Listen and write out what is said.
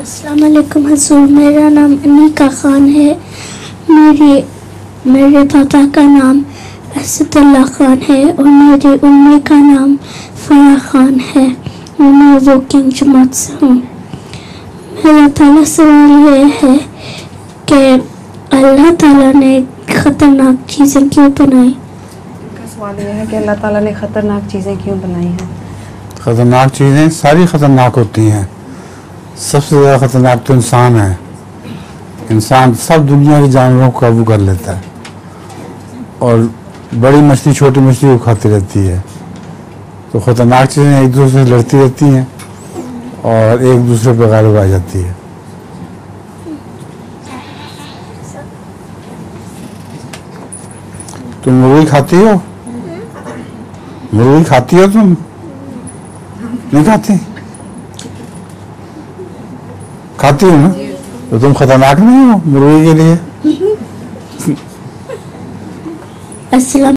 अस्सलाम वालेकुम हुजूर, मेरा नाम अनीका खान है। मेरे पापा का नाम असदुल्ला खान है और मेरी उम्मी का नाम फराह खान है और मैं वोकिंग जमात से हूँ। मेरा पहला सवाल ये है कि अल्लाह ताला ने ख़तरनाक चीज़ें क्यों बनाई? सवाल यह है कि अल्लाह ताला ने ख़तरनाक चीज़ें क्यों बनाई हैं? ख़तरनाक चीज़ें सारी ख़तरनाक होती हैं। सबसे ज़्यादा ख़तरनाक तो इंसान है। इंसान सब दुनिया के जानवरों को काबू कर लेता है और बड़ी मछली छोटी मछली को खाती रहती है। तो ख़तरनाक चीज़ें एक दूसरे से लड़ती रहती हैं और एक दूसरे पर गालिब आ जाती है। तुम मुर्गी खाती हो? मुर्गी खाती हो तुम? नहीं खाती? खाती हो ना? तो तुम खतरनाक नहीं हो मुर्गी के लिए? अस्सलाम